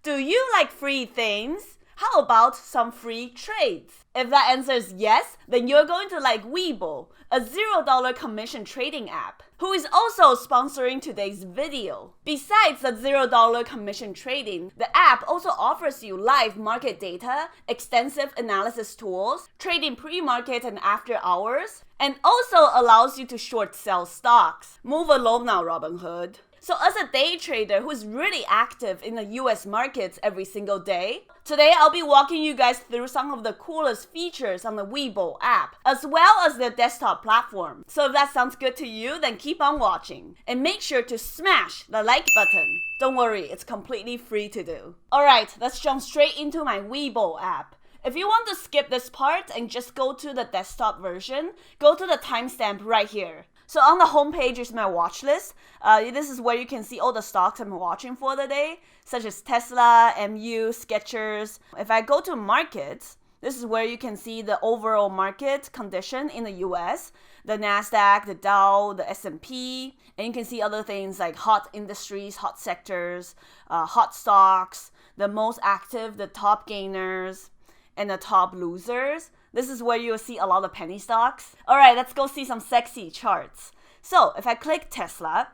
Do you like free things? How about some free trades? If that answer is yes, then you're going to like Webull, a $0 commission trading app, who is also sponsoring today's video. Besides the $0 commission trading, the app also offers you live market data, extensive analysis tools, trading pre-market and after hours, and also allows you to short sell stocks. Move along now, Robinhood. So as a day trader who is really active in the US markets every single day, today I'll be walking you guys through some of the coolest features on the Webull app, as well as their desktop platform. So if that sounds good to you, then keep on watching. And make sure to smash the like button. Don't worry, it's completely free to do. Alright, let's jump straight into my Webull app. If you want to skip this part and just go to the desktop version, go to the timestamp right here. So on the homepage is my watch list. This is where you can see all the stocks I'm watching for the day, such as Tesla, MU, Skechers. If I go to markets, this is where you can see the overall market condition in the US, the NASDAQ, the Dow, the S&P, and you can see other things like hot industries, hot sectors, hot stocks, the most active, the top gainers, and the top losers. This is where you'll see a lot of penny stocks. Alright, let's go see some sexy charts. So if I click Tesla,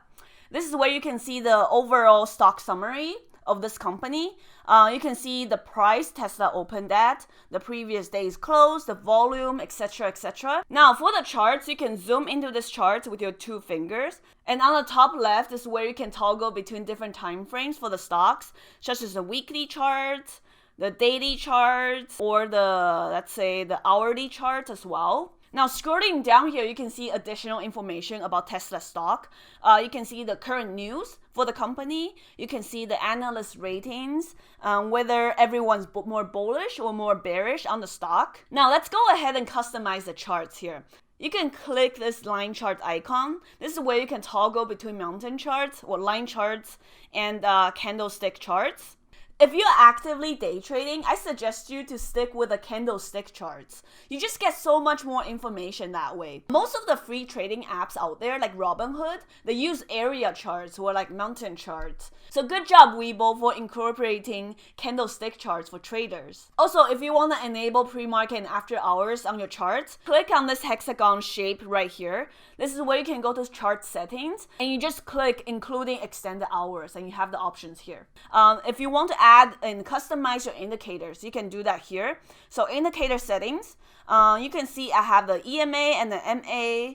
this is where you can see the overall stock summary of this company. You can see the price Tesla opened at, the previous day's close, the volume, etc, etc. Now for the charts, you can zoom into this chart with your 2 fingers. And on the top left is where you can toggle between different time frames for the stocks, such as the weekly chart, the daily charts, or the, let's say, the hourly charts as well. Now, scrolling down here, you can see additional information about Tesla stock. You can see the current news for the company. You can see the analyst ratings, whether everyone's more bullish or more bearish on the stock. Now, let's go ahead and customize the charts here. You can click this line chart icon. This is where you can toggle between mountain charts or line charts and candlestick charts. If you're actively day trading, I suggest you to stick with the candlestick charts. You just get so much more information that way. Most of the free trading apps out there, like Robinhood, they use area charts or like mountain charts. So good job, Webull, for incorporating candlestick charts for traders. Also, if you want to enable pre-market and after hours on your charts, click on this hexagon shape right here. This is where you can go to chart settings and you just click including extended hours and you have the options here. If you want to add and customize your indicators, you can do that here. So indicator settings, you can see I have the EMA and the MA.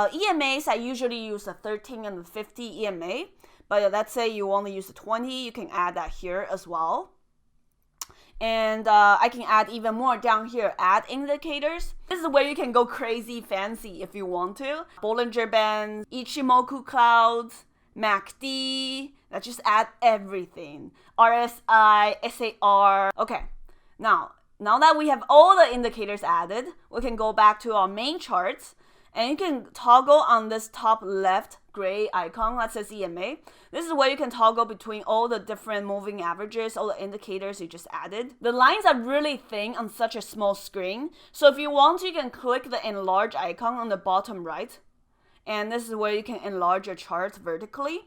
EMAs, I usually use the 13 and the 50 EMA, but let's say you want to use the 20, you can add that here as well. And I can add even more down here, add indicators. This is where you can go crazy fancy if you want to. Bollinger Bands, Ichimoku clouds, MACD, let's just add everything. RSI, SAR. Okay, now that we have all the indicators added, we can go back to our main charts and you can toggle on this top left gray icon that says EMA. This is where you can toggle between all the different moving averages, all the indicators you just added. The lines are really thin on such a small screen, so if you want to, you can click the enlarge icon on the bottom right. And this is where you can enlarge your charts vertically.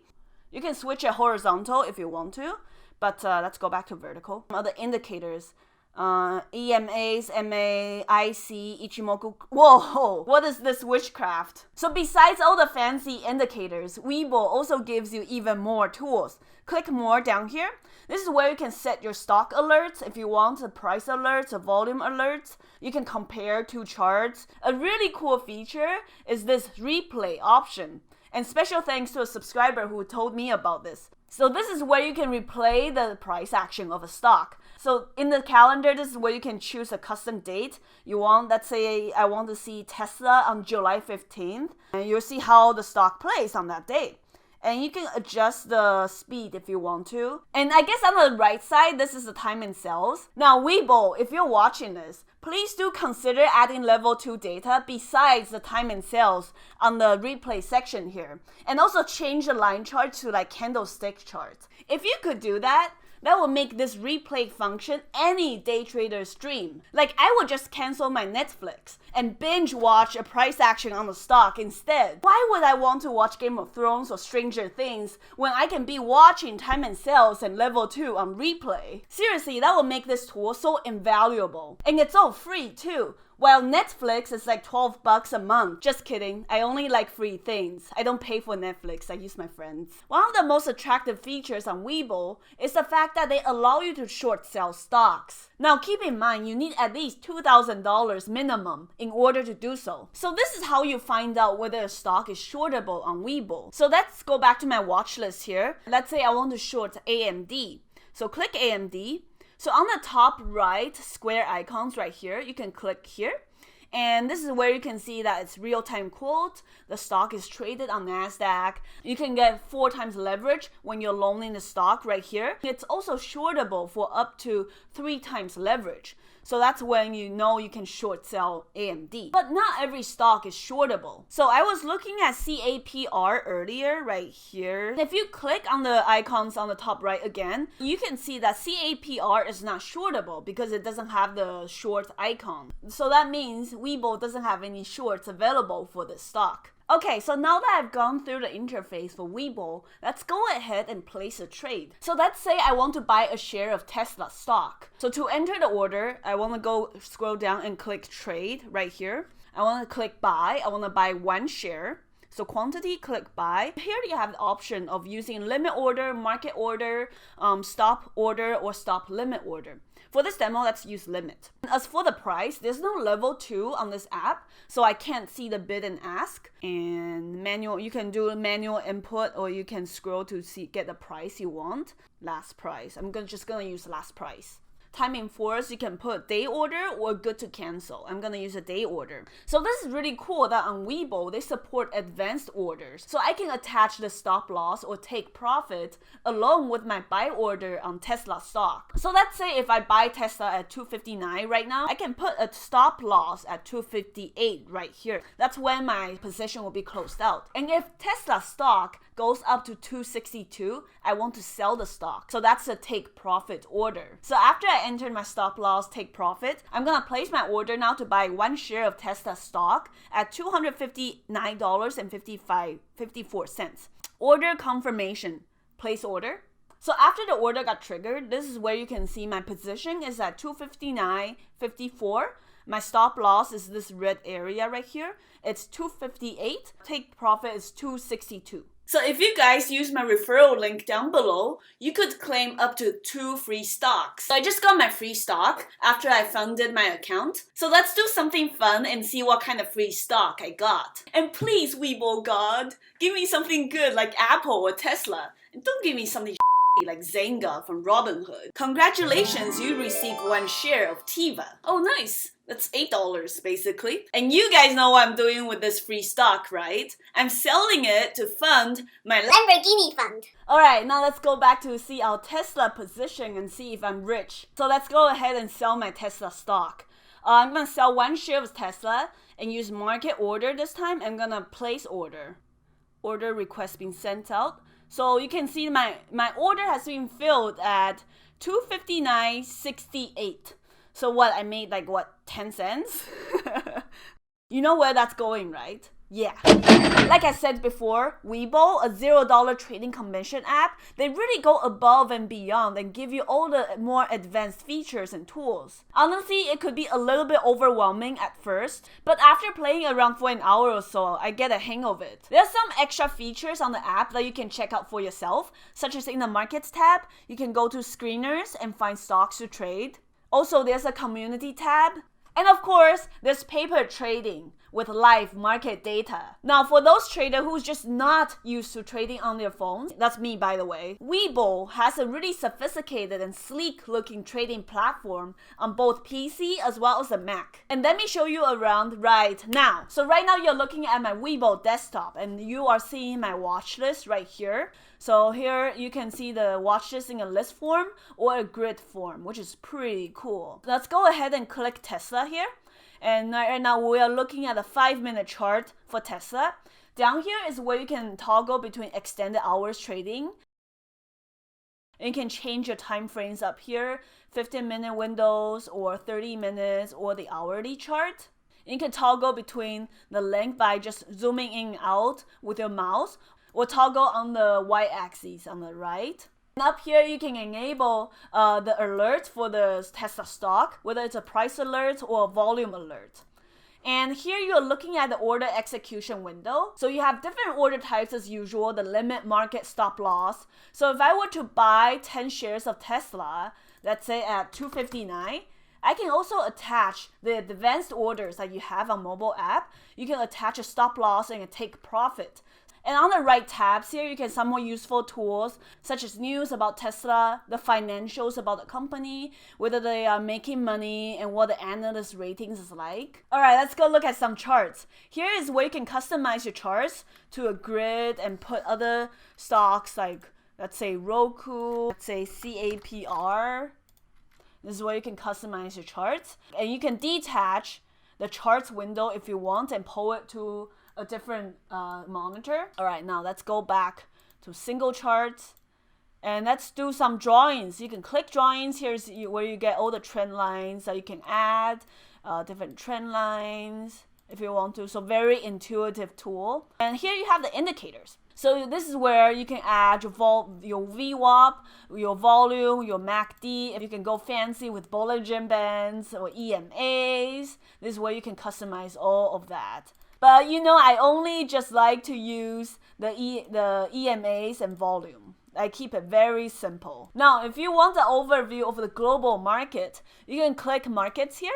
You can switch it horizontal if you want to, but let's go back to vertical. Other indicators, EMAs, MA, IC, Ichimoku. Whoa, what is this witchcraft? So besides all the fancy indicators, Webull also gives you even more tools. Click more down here. This is where you can set your stock alerts if you want, the price alerts, the volume alerts. You can compare 2 charts. A really cool feature is this replay option. And special thanks to a subscriber who told me about this. So this is where you can replay the price action of a stock. So in the calendar, this is where you can choose a custom date you want. Let's say I want to see Tesla on July 15th. And you'll see how the stock plays on that date. And you can adjust the speed if you want to. And I guess on the right side, this is the time and sales. Now, Webull, if you're watching this, please do consider adding level 2 data besides the time and sales on the replay section here. And also change the line chart to like candlestick charts. If you could do that, that will make this replay function any day trader's dream. Like, I would just cancel my Netflix and binge watch a price action on the stock instead. Why would I want to watch Game of Thrones or Stranger Things when I can be watching Time and Sales and Level 2 on replay? Seriously, that will make this tool so invaluable. And it's all free too. While Netflix is like $12 a month. Just kidding, I only like free things. I don't pay for Netflix, I use my friends. One of the most attractive features on Webull is the fact that they allow you to short sell stocks. Now keep in mind, you need at least $2,000 minimum in order to do so. So this is how you find out whether a stock is shortable on Webull. So let's go back to my watch list here. Let's say I want to short AMD. So click AMD. So on the top right square icons right here, you can click here. And this is where you can see that it's real-time quote. The stock is traded on NASDAQ. You can get 4 times leverage when you're loaning the stock right here. It's also shortable for up to 3 times leverage. So that's when you know you can short sell AMD. But not every stock is shortable. So I was looking at CAPR earlier right here. If you click on the icons on the top right again, you can see that CAPR is not shortable because it doesn't have the short icon. So that means Webull doesn't have any shorts available for this stock. Okay, so now that I've gone through the interface for Webull, let's go ahead and place a trade. So let's say I want to buy a share of Tesla stock. So to enter the order, I want to go scroll down and click trade right here. I want to click buy. I want to buy 1 share. So quantity, click buy. Here you have the option of using limit order, market order, stop order, or stop limit order. For this demo, let's use limit. As for the price, there's no level 2 on this app, so I can't see the bid and ask. And manual, you can do manual input, or you can scroll to get the price you want. Last price. I'm just gonna use last price. Time enforced, you can put day order or good to cancel. I'm gonna use a day order. So this is really cool that on Webull, they support advanced orders. So I can attach the stop loss or take profit along with my buy order on Tesla stock. So let's say if I buy Tesla at 259 right now, I can put a stop loss at 258 right here. That's when my position will be closed out. And if Tesla stock goes up to 262, I want to sell the stock. So that's a take profit order. So after I enter my stop loss, take profit, I'm gonna place my order now to buy 1 share of Tesla stock at $259.54. Order confirmation, place order. So after the order got triggered, this is where you can see my position is at 259.54. My stop loss is this red area right here. It's 258. Take profit is 262. So if you guys use my referral link down below, you could claim up to 2 free stocks. So I just got my free stock after I funded my account. So let's do something fun and see what kind of free stock I got. And please, Webull God, give me something good like Apple or Tesla. And don't give me something like Zynga from Robinhood. Congratulations, you received 1 share of Tiva. Oh nice, that's $8 basically. And you guys know what I'm doing with this free stock, right? I'm selling it to fund my Lamborghini fund. Alright, now let's go back to see our Tesla position and see if I'm rich. So let's go ahead and sell my Tesla stock. I'm gonna sell 1 share of Tesla and use market order this time. I'm gonna place order. Order request being sent out. So you can see my order has been filled at 259.68. So what, I made like what, 10 cents? You know where that's going, right? Yeah. Like I said before, Webull, a $0 trading commission app, they really go above and beyond and give you all the more advanced features and tools. Honestly, it could be a little bit overwhelming at first, but after playing around for an hour or so, I get a hang of it. There are some extra features on the app that you can check out for yourself, such as in the Markets tab, you can go to Screeners and find stocks to trade. Also, there's a Community tab. And of course, there's paper trading with live market data. Now, for those traders who's just not used to trading on their phones, that's me by the way, Webull has a really sophisticated and sleek looking trading platform on both PC as well as a Mac. And let me show you around right now. So right now you're looking at my Webull desktop and you are seeing my watch list right here. So here you can see the watch list in a list form or a grid form, which is pretty cool. Let's go ahead and click Tesla here. And right now we are looking at a 5-minute chart for Tesla. Down here is where you can toggle between extended hours trading And you can change your time frames up here, 15-minute windows or 30 minutes or the hourly chart. And you can toggle between the length by just zooming in and out with your mouse, or toggle on the y-axis on the right. And up here, you can enable the alert for the Tesla stock, whether it's a price alert or a volume alert. And here you're looking at the order execution window. So you have different order types as usual, the limit, market, stop loss. So if I were to buy 10 shares of Tesla, let's say at $259, I can also attach the advanced orders that you have on mobile app. You can attach a stop loss and a take profit. And on the right tabs here, you can some more useful tools such as news about Tesla, the financials about the company, whether they are making money, and what the analyst ratings is like. Alright, let's go look at some charts. Here is where you can customize your charts to a grid and put other stocks like, let's say Roku, let's say CAPR. This is where you can customize your charts. And you can detach the charts window if you want and pull it to a different monitor. Alright, now let's go back to single charts. And let's do some drawings. You can click drawings. Here's where you get all the trend lines that you can add, different trend lines if you want to. So very intuitive tool. And here you have the indicators. So this is where you can add your VWAP, your volume, your MACD. If you can go fancy with Bollinger Bands or EMAs, this is where you can customize all of that. But you know, I only just like to use the EMAs and volume. I keep it very simple. Now, if you want an overview of the global market, you can click markets here.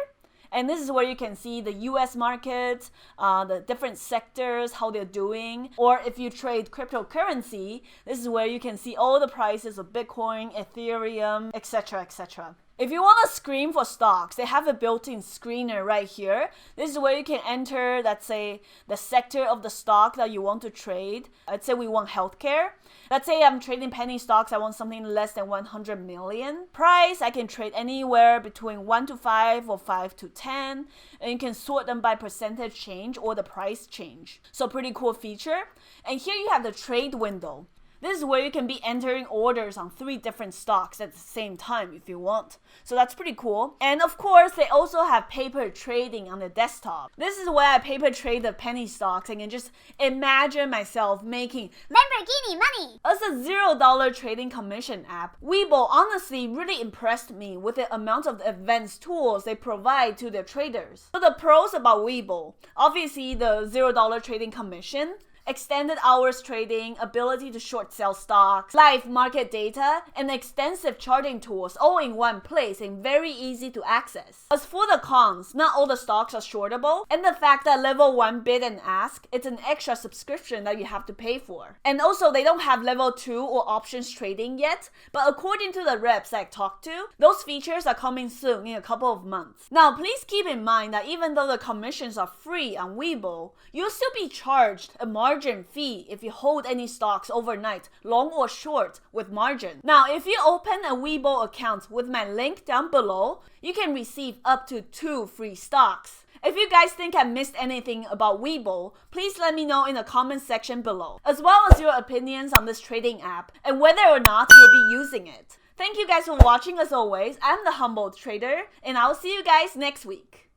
And this is where you can see the US market, the different sectors, how they're doing. Or if you trade cryptocurrency, this is where you can see all the prices of Bitcoin, Ethereum, etc., etc. If you want to screen for stocks, they have a built-in screener right here. This is where you can enter, let's say, the sector of the stock that you want to trade. Let's say we want healthcare. Let's say I'm trading penny stocks. I want something less than 100 million. Price, I can trade anywhere between 1 to 5 or 5 to 10. And you can sort them by percentage change or the price change. So pretty cool feature. And here you have the trade window. This is where you can be entering orders on 3 different stocks at the same time if you want. So that's pretty cool. And of course, they also have paper trading on the desktop. This is where I paper trade the penny stocks and can just imagine myself making Lamborghini money. As a $0 trading commission app, Webull honestly really impressed me with the amount of advanced tools they provide to their traders. So the pros about Webull, obviously the $0 trading commission, extended hours trading, ability to short sell stocks, live market data, and extensive charting tools all in one place and very easy to access. As for the cons, not all the stocks are shortable, and the fact that level 1 bid and ask, it's an extra subscription that you have to pay for. And also they don't have level 2 or options trading yet, but according to the reps I talked to, those features are coming soon in a couple of months. Now please keep in mind that even though the commissions are free on Webull, you'll still be charged a margin fee if you hold any stocks overnight, long or short, with margin. Now, if you open a Webull account with my link down below, you can receive up to 2 free stocks. If you guys think I missed anything about Webull, please let me know in the comment section below, as well as your opinions on this trading app and whether or not you'll be using it. Thank you guys for watching as always. I'm the Humble Trader, and I'll see you guys next week.